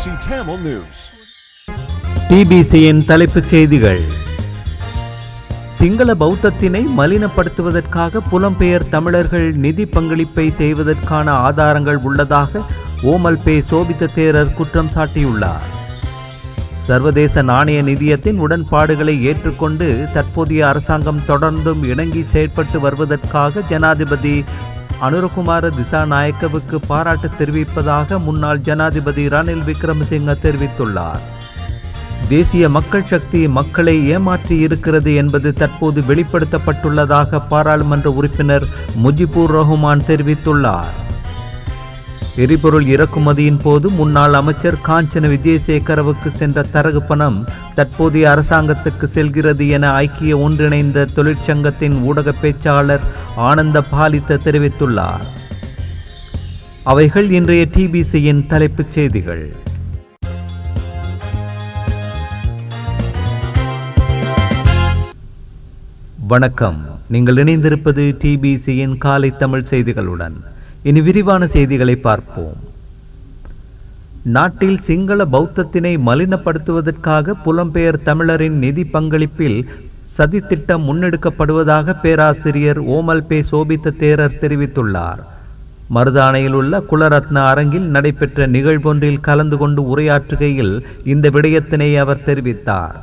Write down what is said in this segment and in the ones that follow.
BBC Tamil News. டிபிசியின் தலைப்புச் செய்திகள். சிங்கள பௌத்தத்தினை மலினப்படுத்துவதற்காக புலம்பெயர் தமிழர்கள் நிதி பங்களிப்பை செய்வதற்கான ஆதாரங்கள் உள்ளதாக ஓமல் பே சோபித்த தேரர் குற்றம் சாட்டியுள்ளார். சர்வதேச நாணய நிதியத்தின் உடன்பாடுகளை ஏற்றுக்கொண்டு தற்போதைய அரசாங்கம் தொடர்ந்தும் இணங்கி செயற்பட்டு வருவதற்காக ஜனாதிபதி அனுரகுமார திசாநாயக்கவுக்கு பாராட்டு தெரிவிப்பதாக முன்னாள் ஜனாதிபதி ரணில் விக்ரமசிங்க தெரிவித்துள்ளார். தேசிய மக்கள் சக்தி மக்களை ஏமாற்றி இருக்கிறது என்பது தற்போது வெளிப்படுத்தப்பட்டுள்ளதாக பாராளுமன்ற உறுப்பினர் முஜிபுர் ரஹ்மான் தெரிவித்துள்ளார். எரிபொருள் இறக்குமதியின் போது முன்னாள் அமைச்சர் காஞ்சன விஜயசேகரவுக்கு சென்ற தரகு பணம் தற்போதைய அரசாங்கத்துக்கு செல்கிறது என ஐக்கிய ஒன்றிணைந்த தொழிற்சங்கத்தின் ஊடக பேச்சாளர் ஆனந்த பாலித்த தெரிவித்துள்ளார். அவைகள் இன்றைய டிபிசியின் தலைப்புச் செய்திகள். வணக்கம். நீங்கள் இணைந்திருப்பது டிபிசியின் காலை தமிழ் செய்திகளுடன். இனி விரிவான செய்திகளை பார்ப்போம். நாட்டில் சிங்கள பௌத்தத்தினை மலினப்படுத்துவதற்காக புலம்பெயர் தமிழரின் நிதி பங்களிப்பில் சதித்திட்டம் முன்னெடுக்கப்படுவதாக பேராசிரியர் ஓமல் பே சோபித்த தேரர் தெரிவித்துள்ளார். மருதானையில் உள்ள குலரத்ன அரங்கில் நடைபெற்ற நிகழ்வொன்றில் கலந்து கொண்டு உரையாற்றுகையில் இந்த விடயத்தினை அவர் தெரிவித்தார்.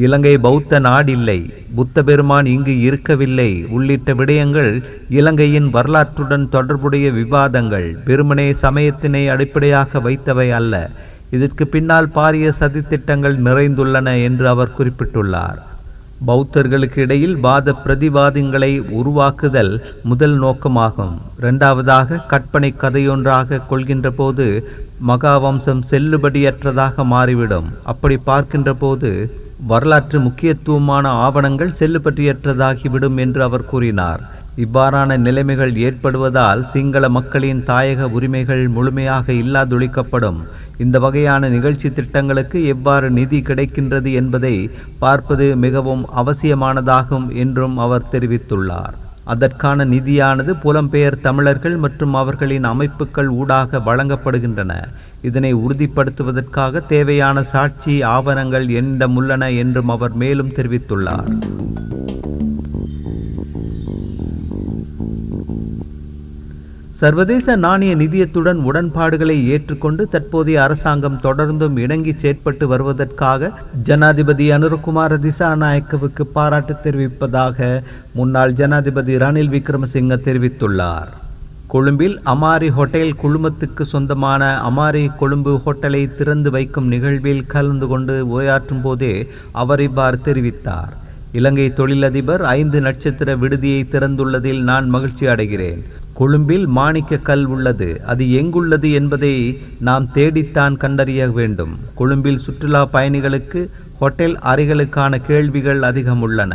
இலங்கை பௌத்த நாடில்லை, புத்த பெருமான் இங்கு இருக்கவில்லை உள்ளிட்ட விடயங்கள் இலங்கையின் வரலாற்றுடன் தொடர்புடைய விவாதங்கள், வெறுமனே சமயத்தினை அடிப்படையாக வைத்தவை அல்ல. இதற்கு பின்னால் பாரிய சதித்திட்டங்கள் நிறைந்துள்ளன என்று அவர் குறிப்பிட்டுள்ளார். பௌத்தர்களுக்கு இடையில் வாத பிரதிவாதங்களை உருவாக்குதல் முதல் நோக்கமாகும். இரண்டாவதாக கற்பனை கதையொன்றாக கொள்கின்ற போது மகாவம்சம் செல்லுபடியற்றதாக மாறிவிடும். அப்படி பார்க்கின்ற போது வரலாற்று முக்கியத்துவமான ஆவணங்கள் செல்லுபடியற்றதாகிவிடும் என்று அவர் கூறினார். இவ்வாறான நிலைமைகள் ஏற்படுவதால் சிங்கள மக்களின் தாயக உரிமைகள் முழுமையாக இல்லாதொழிக்கப்படும். இந்த வகையான நிகழ்ச்சி திட்டங்களுக்கு எவ்வாறு நிதி கிடைக்கின்றது என்பதை பார்ப்பது மிகவும் அவசியமானதாகும் என்றும் அவர் தெரிவித்துள்ளார். அதற்கான நிதியானது புலம்பெயர் தமிழர்கள் மற்றும் அவர்களின் அமைப்புகள் ஊடாக வழங்கப்படுகின்றன. இதனை உறுதிப்படுத்துவதற்காக தேவையான சாட்சி ஆவணங்கள் என்னிடம் உள்ளன என்றும் அவர் மேலும் தெரிவித்துள்ளார். சர்வதேச நாணய நிதியத்துடன் உடன்பாடுகளை ஏற்றுக்கொண்டு தற்போதைய அரசாங்கம் தொடர்ந்தும் இணங்கி செயற்பட்டு வருவதற்காக ஜனாதிபதி அனுரகுமார திசாநாயக்கவுக்கு பாராட்டு தெரிவிப்பதாக முன்னாள் ஜனாதிபதி ரணில் விக்ரமசிங்க தெரிவித்துள்ளார். கொழும்பில் அமாரி ஹோட்டல் குழுமத்துக்கு சொந்தமான அமாரி கொழும்பு ஹோட்டலை திறந்து வைக்கும் நிகழ்வில் கலந்து கொண்டு உரையாற்றும் போதே அவர் இவ்வாறு தெரிவித்தார். இலங்கை தொழிலதிபர் 5 நட்சத்திர விடுதியை திறந்துள்ளதில் நான் மகிழ்ச்சி அடைகிறேன். கொழும்பில் மாணிக்க கல் உள்ளது. அது எங்குள்ளது என்பதை நாம் தேடித்தான் கண்டறிய வேண்டும். கொழும்பில் சுற்றுலா பயணிகளுக்கு ஹோட்டல் அறைகளுக்கான கேள்விகள் அதிகம் உள்ளன.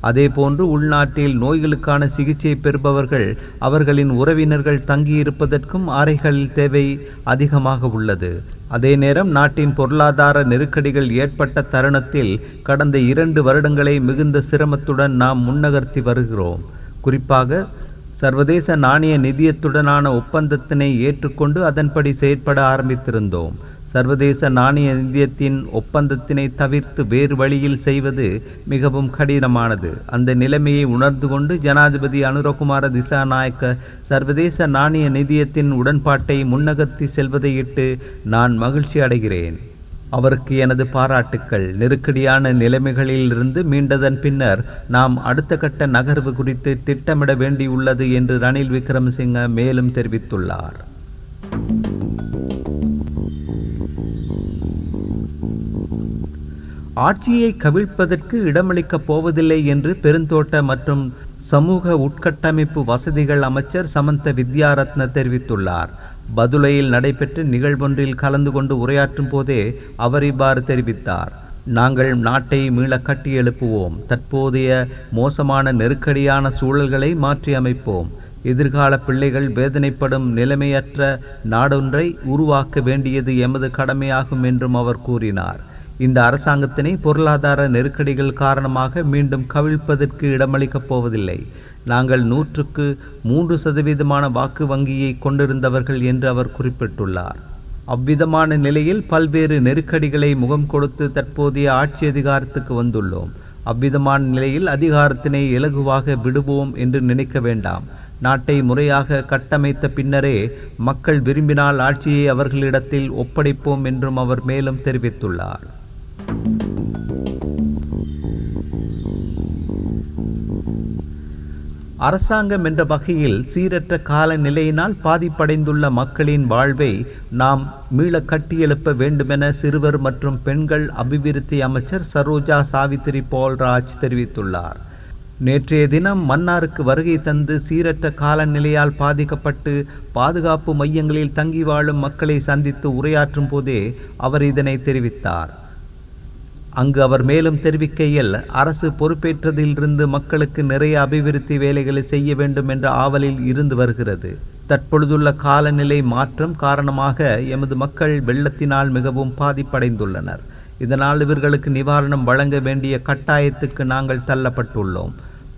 அதேபோன்று உள்நாட்டில் நோய்களுக்கான சிகிச்சை பெறுபவர்கள் அவர்களின் உறவினர்கள் தங்கியிருப்பதற்கும் அறைகளில் தேவை அதிகமாக உள்ளது. அதே நேரம் நாட்டின் பொருளாதார நெருக்கடிகள் ஏற்பட்ட தருணத்தில் கடந்த 2 வருடங்களை மிகுந்த சிரமத்துடன் நாம் முன்னகர்த்தி வருகிறோம். குறிப்பாக சர்வதேச நாணய நிதியத்துடனான ஒப்பந்தத்தினை ஏற்றுக்கொண்டு அதன்படி செயற்பட ஆரம்பித்திருந்தோம். சர்வதேச நாணய நிதியத்தின் ஒப்பந்தத்தினை தவிர்த்து வேறு வழியில் செய்வது மிகவும் கடினமானது. அந்த நிலைமையை உணர்ந்து கொண்டு ஜனாதிபதி அனுரகுமார திசாநாயக்க சர்வதேச நாணய நிதியத்தின் உடன்பாட்டை முன்னகர்த்தி செல்வதையிட்டு நான் மகிழ்ச்சி அடைகிறேன். அவருக்கு எனது பாராட்டுக்கள். நெருக்கடியான நிலைமைகளில் இருந்து மீண்டதன் பின்னர் நாம் அடுத்த கட்ட நகர்வு குறித்து திட்டமிட வேண்டியுள்ளது என்று ரணில் விக்ரமசிங்க மேலும் தெரிவித்துள்ளார். ஆட்சியை கவிழ்ப்பதற்கு இடமளிக்கப் போவதில்லை என்று பெருந்தோட்ட மற்றும் சமூக உட்கட்டமைப்பு வசதிகள் அமைச்சர் சமந்த வித்யாரத்ன தெரிவித்துள்ளார். பதுளையில் நடைபெற்ற நிகழ்வொன்றில் கலந்து கொண்டு உரையாற்றும் போதே அவர் இவ்வாறு தெரிவித்தார். நாங்கள் நாட்டை மீள கட்டி எழுப்புவோம். தற்போதைய மோசமான நெருக்கடியான சூழல்களை மாற்றி அமைப்போம். எதிர்கால பிள்ளைகள் வேதனைப்படும் நிலைமையற்ற நாடொன்றை உருவாக்க வேண்டியது எமது கடமையாகும் என்றும் அவர் கூறினார். இந்த அரசாங்கத்தினை பொருளாதார நெருக்கடிகள் காரணமாக மீண்டும் கவிழ்ப்பதற்கு இடமளிக்கப் போவதில்லை. நாங்கள் 100% வாக்கு வங்கியை கொண்டிருந்தவர்கள் என்று அவர் குறிப்பிட்டுள்ளார். அவ்விதமான நிலையில் பல்வேறு நெருக்கடிகளை முகம் கொடுத்து தற்போதைய ஆட்சி அதிகாரத்துக்கு வந்துள்ளோம். அவ்விதமான நிலையில் அதிகாரத்தினை இலகுவாக விடுவோம் என்று நினைக்க வேண்டாம். நாட்டை முறையாக கட்டமைத்த பின்னரே மக்கள் விரும்பினால் ஆட்சியை அவர்களிடத்தில் ஒப்படைப்போம் என்றும் அவர் மேலும் தெரிவித்துள்ளார். அரசாங்கம் என்ற வகையில் சீரற்ற காலநிலையினால் பாதிப்படைந்துள்ள மக்களின் வாழ்வை நாம் மீள கட்டியெழுப்ப வேண்டுமென சிறுவர் மற்றும் பெண்கள் அபிவிருத்தி அமைச்சர் சரோஜா சாவித்திரி பால்ராஜ் தெரிவித்துள்ளார். நேற்றைய தினம் மன்னாருக்கு வருகை தந்து சீரற்ற காலநிலையால் பாதிக்கப்பட்டு பாதுகாப்பு மையங்களில் தங்கி வாழும் மக்களை சந்தித்து உரையாற்றும் போதே அவர் இதனை தெரிவித்தார். அங்கு அவர் மேலும் தெரிவிக்கையில், அரசு பொறுப்பேற்றதிலிருந்து மக்களுக்கு நிறைய அபிவிருத்தி வேலைகளை செய்ய வேண்டும் என்ற ஆவலில் இருந்து வருகிறது. தற்பொழுதுள்ள காலநிலை மாற்றம் காரணமாக எமது மக்கள் வெள்ளத்தினால் மிகவும் பாதிப்படைந்துள்ளனர். இதனால் இவர்களுக்கு நிவாரணம் வழங்க வேண்டிய கட்டாயத்துக்கு நாங்கள் தள்ளப்பட்டுள்ளோம்.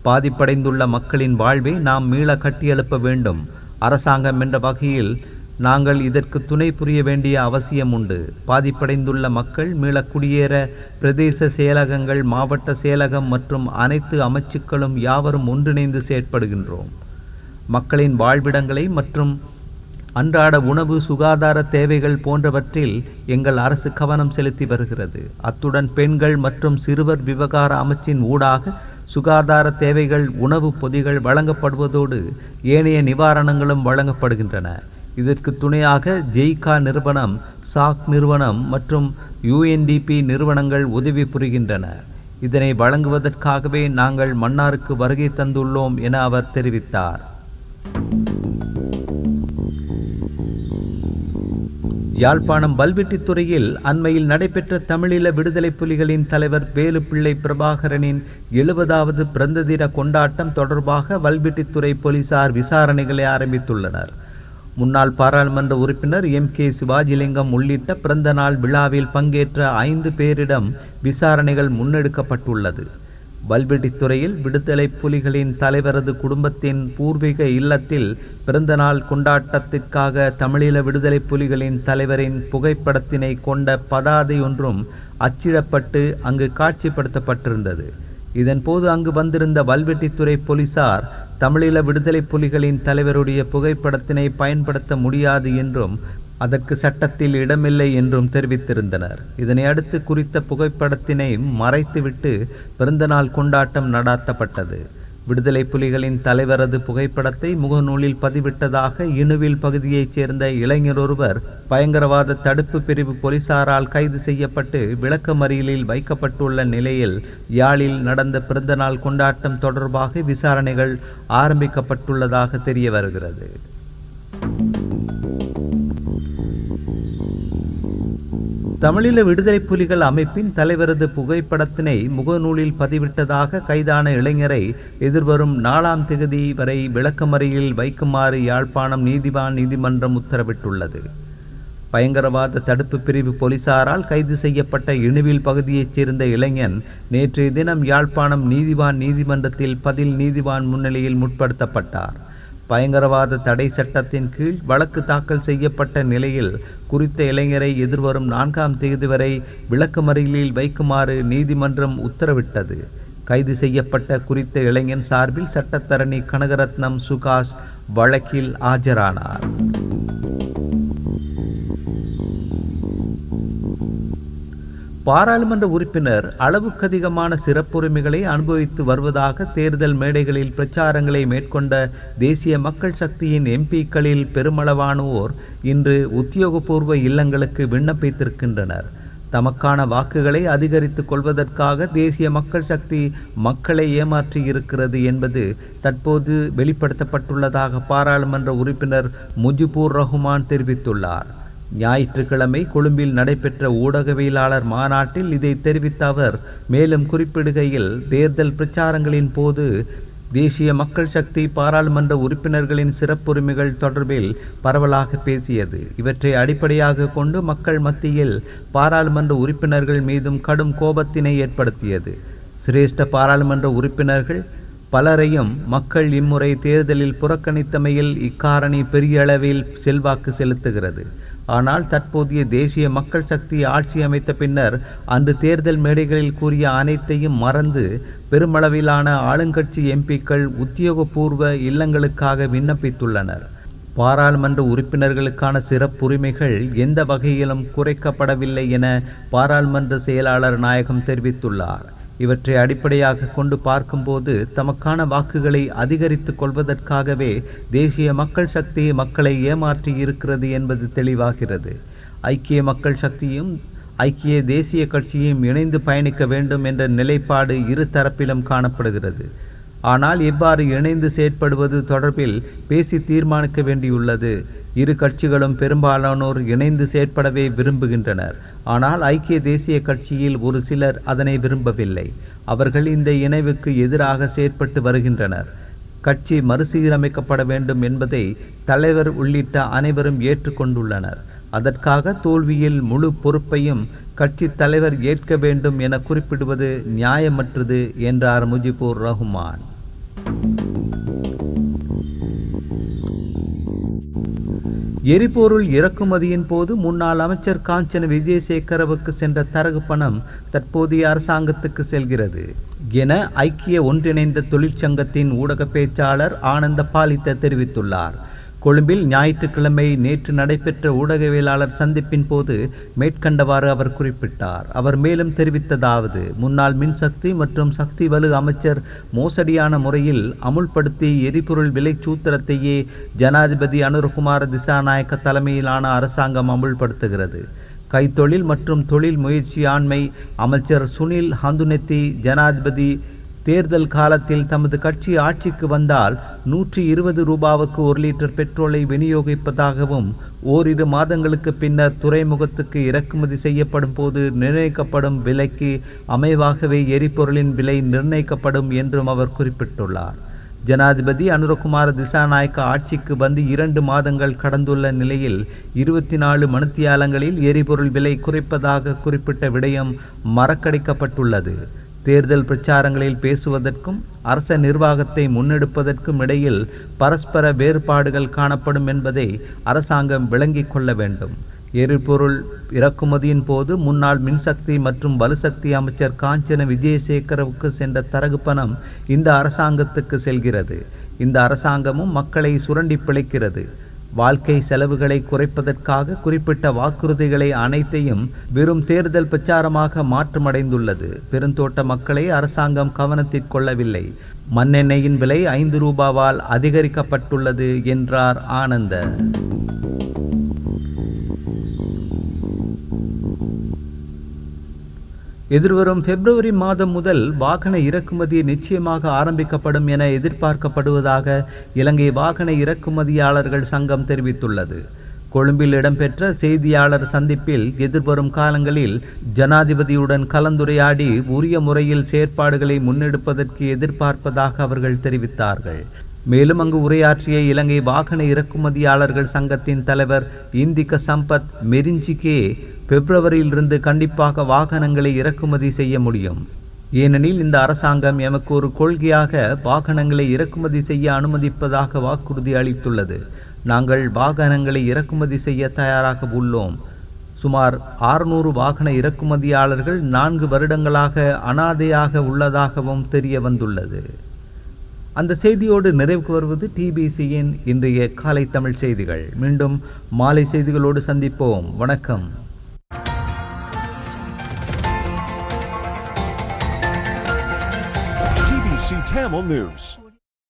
பாதிப்படைந்துள்ள மக்களின் வாழ்வை நாம் மீள கட்டியெழுப்ப வேண்டும். அரசாங்கம் என்ற வகையில் நாங்கள் இதற்கு துணை புரிய வேண்டிய அவசியம் உண்டு. பாதிப்படைந்துள்ள மக்கள் மீள குடியேற பிரதேச செயலகங்கள், மாவட்ட செயலகம் மற்றும் அனைத்து அமைச்சுக்களும் யாவரும் ஒன்றிணைந்து செயற்படுகின்றோம். மக்களின் வாழ்விடங்களை மற்றும் அன்றாட உணவு, சுகாதார தேவைகள் போன்றவற்றில் எங்கள் அரசு கவனம் செலுத்தி வருகிறது. அத்துடன் பெண்கள் மற்றும் சிறுவர் விவகார அமைச்சின் ஊடாக சுகாதார தேவைகள், உணவு பொதிகள் வழங்கப்படுவதோடு ஏனைய நிவாரணங்களும் வழங்கப்படுகின்றன. இதற்கு துணையாக ஜெய்கா நிறுவனம், சாக் நிறுவனம் மற்றும் UNDP நிறுவனங்கள் உதவி புரிகின்றன. இதனை வழங்குவதற்காகவே நாங்கள் மன்னாருக்கு வருகை தந்துள்ளோம் என அவர் தெரிவித்தார். யாழ்ப்பாணம் வல்வெட்டித்துறையில் அண்மையில் நடைபெற்ற தமிழீழ விடுதலை புலிகளின் தலைவர் வேலுப்பிள்ளை பிரபாகரனின் 70வது பிறந்த தின கொண்டாட்டம் தொடர்பாக வல்வெட்டித்துறை போலீசார் விசாரணைகளை ஆரம்பித்துள்ளனர். முன்னாள் பாராளுமன்ற உறுப்பினர் MK சிவாஜிலிங்கம் உள்ளிட்ட பிறந்த நாள் விழாவில் பங்கேற்ற 5 பேரிடம் விசாரணைகள் முன்னெடுக்கப்பட்டுள்ளது. வல்வெட்டித்துறையில் விடுதலை புலிகளின் தலைவரது குடும்பத்தின் பூர்வீக இல்லத்தில் பிறந்த நாள் கொண்டாட்டத்திற்காக தமிழீழ விடுதலை புலிகளின் தலைவரின் புகைப்படத்தினை கொண்ட பதாதை ஒன்றும் அச்சிடப்பட்டு அங்கு காட்சிப்படுத்தப்பட்டிருந்தது. இதன்போது அங்கு வந்திருந்த வல்வெட்டித்துறை போலீசார் தமிழீழ விடுதலை புலிகளின் தலைவருடைய புகைப்படத்தினை பயன்படுத்த முடியாது என்றும் அதற்கு சட்டத்தில் இடமில்லை என்றும் தெரிவித்திருந்தனர். இதனை அடுத்து குறித்த புகைப்படத்தினை மறைத்துவிட்டு பிறந்தநாள் கொண்டாட்டம் நடாத்தப்பட்டது. விடுதலை புலிகளின் தலைவரது புகைப்படத்தை முகநூலில் பதிவிட்டதாக இணுவில் பகுதியைச் சேர்ந்த இளைஞர் ஒருவர் பயங்கரவாத தடுப்பு பிரிவு போலீசாரால் கைது செய்யப்பட்டு விளக்கமறியலில் வைக்கப்பட்டுள்ள நிலையில் யாழில் நடந்த பிறந்தநாள் கொண்டாட்டம் தொடர்பாக விசாரணைகள் ஆரம்பிக்கப்பட்டுள்ளதாக தெரிய வருகிறது. தமிழீழ விடுதலை புலிகள் அமைப்பின் தலைவரது புகைப்படத்தினை முகநூலில் பதிவிட்டதாக கைதான இளைஞரை எதிர்வரும் 4ஆம் தேதி வரை விளக்கமறியலில் வைக்குமாறு யாழ்ப்பாணம் நீதிவான் நீதிமன்றம் உத்தரவிட்டுள்ளது. பயங்கரவாத தடுப்பு பிரிவு போலீசாரால் கைது செய்யப்பட்ட இணுவில் பகுதியைச் சேர்ந்த இளைஞன் நேற்றைய தினம் யாழ்ப்பாணம் நீதிவான் நீதிமன்றத்தில் பதில் நீதிவான் முன்னிலையில் முற்படுத்தப்பட்டார். பயங்கரவாத தடை சட்டத்தின் கீழ் வழக்கு தாக்கல் செய்யப்பட்ட நிலையில் குறித்த இளைஞரை எதிர்வரும் 4ஆம் தேதி வரை விளக்கமறியலில் வைக்குமாறு நீதிமன்றம் உத்தரவிட்டது. கைது செய்யப்பட்ட குறித்த இளைஞன் சார்பில் சட்டத்தரணி கனகரத்னம் சுகாஷ் வழக்கில் ஆஜரானார். பாராளுமன்ற உறுப்பினர் அளவுக்கு அதிகமான சிறப்புரிமைகளை அனுபவித்து வருவதாக தேர்தல் மேடைகளில் பிரச்சாரங்களை மேற்கொண்ட தேசிய மக்கள் சக்தியின் MPக்களில் பெருமளவானோர் இன்று உத்தியோகபூர்வ இல்லங்களுக்கு விண்ணப்பித்திருக்கின்றனர். தமக்கான வாக்குகளை அதிகரித்துக் கொள்வதற்காக தேசிய மக்கள் சக்தி மக்களை ஏமாற்றி இருக்கிறது என்பது தற்போது வெளிப்படுத்தப்பட்டுள்ளதாக பாராளுமன்ற உறுப்பினர் முஜிபுர் ரஹ்மான் தெரிவித்துள்ளார். ஞாயிற்றுக்கிழமை கொழும்பில் நடைபெற்ற ஊடகவியலாளர் மாநாட்டில் இதை தெரிவித்த அவர் மேலும் குறிப்பிடுகையில், தேர்தல் பிரச்சாரங்களின் போது தேசிய மக்கள் சக்தி பாராளுமன்ற உறுப்பினர்களின் சிறப்புரிமைகள் தொடர்பில் பரவலாக பேசியது. இவற்றை அடிப்படையாக கொண்டு மக்கள் மத்தியில் பாராளுமன்ற உறுப்பினர்கள் மீதும் கடும் கோபத்தினை ஏற்படுத்தியது. சிரேஷ்ட பாராளுமன்ற உறுப்பினர்கள் பலரையும் மக்கள் இம்முறை தேர்தலில் புறக்கணித்தமையில் இக்காரணி பெரிய அளவில் செல்வாக்கு செலுத்துகிறது. ஆனால் தற்போதைய தேசிய மக்கள் சக்தி ஆட்சி அமைத்த பின்னர் அன்று தேர்தல் மேடைகளில் கூறிய அனைத்தையும் மறந்து பெருமளவிலான ஆளுங்கட்சி எம்பிக்கள் உத்தியோகபூர்வ இல்லங்களுக்காக விண்ணப்பித்துள்ளனர். பாராளுமன்ற உறுப்பினர்களுக்கான சிறப்புரிமைகள் எந்த வகையிலும் குறைக்கப்படவில்லை என பாராளுமன்ற செயலாளர் நாயகம் தெரிவித்துள்ளார். இவற்றை அடிப்படையாக கொண்டு பார்க்கும்போது தமக்கான வாக்குகளை அதிகரித்துக் கொள்வதற்காகவே தேசிய மக்கள் சக்தி மக்களை ஏமாற்றி இருக்கிறது என்பது தெளிவாகிறது. ஐக்கிய மக்கள் சக்தியும் ஐக்கிய தேசிய கட்சியும் இணைந்து பயணிக்க வேண்டும் என்ற நிலைப்பாடு இரு தரப்பிலும் காணப்படுகிறது. ஆனால் இவ்வாறு இணைந்து செயற்படுவது தொடர்பில் பேசி தீர்மானிக்க வேண்டியுள்ளது. இரு கட்சிகளும் பெரும்பாலானோர் இணைந்து செயற்படவே விரும்புகின்றனர். ஆனால் ஐக்கிய தேசிய கட்சியில் ஒரு சிலர் அதனை விரும்பவில்லை. அவர்கள் இந்த இணைவுக்கு எதிராக செயற்பட்டு வருகின்றனர். கட்சி மறுசீரமைக்கப்பட வேண்டும் என்பதை தலைவர் உள்ளிட்ட அனைவரும் ஏற்றுக்கொண்டுள்ளனர். அதற்காக தோல்வியில் முழு பொறுப்பையும் கட்சி தலைவர் ஏற்க வேண்டும் என குறிப்பிடுவது நியாயமற்றது என்றார் முஜிபுர் ரஹ்மான். எரிபொருள் இறக்குமதியின் போது முன்னாள் அமைச்சர் காஞ்சன விஜயசேகரவுக்கு சென்ற தரகு பணம் தற்போதைய அரசாங்கத்துக்கு செல்கிறது என ஐக்கிய ஒன்றிணைந்த தொழிற்சங்கத்தின் ஊடக பேச்சாளர் ஆனந்த பாலித்த தெரிவித்துள்ளார். கொழும்பில் ஞாயிற்றுக்கிழமை நேற்று நடைபெற்ற ஊடகவியலாளர் சந்திப்பின் போது மேற்கண்டவாறு அவர் குறிப்பிட்டார். அவர் மேலும் தெரிவித்ததாவது, முன்னாள் மின்சக்தி மற்றும் சக்தி வலு அமைச்சர் மோசடியான முறையில் அமுல்படுத்தி எரிபொருள் விலை சூத்திரத்தையே ஜனாதிபதி அனுரகுமார திசாநாயக்க தலைமையிலான அரசாங்கம் அமுல்படுத்துகிறது. கைத்தொழில் மற்றும் தொழில் முயற்சி ஆண்மை அமைச்சர் சுனில் ஹந்துனெத்தி ஜனாதிபதி தேர்தல் காலத்தில் தமது கட்சி ஆட்சிக்கு வந்தால் 120 ரூபாவுக்கு 1 லிட்டர் பெட்ரோலை விநியோகிப்பதாகவும் ஓரிரு மாதங்களுக்கு பின்னர் துறைமுகத்துக்கு இறக்குமதி செய்யப்படும் போது நிர்ணயிக்கப்படும் விலைக்கு அமைவாகவே எரிபொருளின் விலை நிர்ணயிக்கப்படும் என்றும் அவர் குறிப்பிட்டுள்ளார். ஜனாதிபதி அனுரகுமார திசாநாயக்க ஆட்சிக்கு வந்து 2 மாதங்கள் கடந்துள்ள நிலையில் 24 மணித்தியாலங்களில் எரிபொருள் விலை குறைப்பதாக குறிப்பிட்ட விடயம் மறக்கடிக்கப்பட்டுள்ளது. தேர்தல் பிரச்சாரங்களில் பேசுவதற்கும் அரச நிர்வாகத்தை முன்னெடுப்பதற்கும் இடையில் பரஸ்பர வேறுபாடுகள் காணப்படும் என்பதை அரசாங்கம் விளங்கிக் கொள்ள வேண்டும். எரிபொருள் இறக்குமதியின் போது முன்னாள் மின்சக்தி மற்றும் வலுசக்தி அமைச்சர் காஞ்சன விஜயசேகரவுக்கு சென்ற தரகு பணம் இந்த அரசாங்கத்துக்கு செல்கிறது. இந்த அரசாங்கமும் மக்களை சுரண்டி பிழைக்கிறது. வாழ்க்கை செலவுகளை குறைப்பதற்காக குறிப்பிட்ட வாக்குறுதிகளை அனைத்தையும் வெறும் தேர்தல் பிரச்சாரமாக மாற்றமடைந்துள்ளது. பெருந்தோட்ட மக்களை அரசாங்கம் கவனத்தில் கொள்ளவில்லை. மண்ணெண்ணெயின் விலை 5 ரூபாவால் அதிகரிக்கப்பட்டுள்ளது என்றார் ஆனந்த. எதிர்வரும் பிப்ரவரி மாதம் முதல் வாகன இறக்குமதி நிச்சயமாக ஆரம்பிக்கப்படும் என எதிர்பார்க்கப்படுவதாக இலங்கை வாகன இறக்குமதியாளர்கள் சங்கம் தெரிவித்துள்ளது. கொழும்பில் இடம்பெற்ற செய்தியாளர் சந்திப்பில் எதிர்வரும் காலங்களில் ஜனாதிபதியுடன் கலந்துரையாடி உரிய முறையில் செயற்பாடுகளை முன்னெடுப்பதற்கு எதிர்பார்ப்பதாக அவர்கள் தெரிவித்தார்கள். மேலும் அங்கு உரையாற்றிய இலங்கை வாகன இறக்குமதியாளர்கள் சங்கத்தின் தலைவர் இந்திக சம்பத் மெரிஞ்சிகே பிப்ரவரியிலிருந்து கண்டிப்பாக வாகனங்களை இறக்குமதி செய்ய முடியும். ஏனெனில் இந்த அரசாங்கம் எமக்கு ஒரு கொள்கையாக வாகனங்களை இறக்குமதி செய்ய அனுமதிப்பதாக வாக்குறுதி அளித்துள்ளது. நாங்கள் வாகனங்களை இறக்குமதி செய்ய தயாராக உள்ளோம். சுமார் 600 வாகன இறக்குமதியாளர்கள் 4 வருடங்களாக அனாதையாக உள்ளதாகவும் தெரிய வந்துள்ளது. அந்த செய்தியோடு நிறைவுக்கு வருவது டிபிசியின் இன்றைய காலை தமிழ் செய்திகள். மீண்டும் மாலை செய்திகளோடு சந்திப்போம். வணக்கம். TBC Tamil News.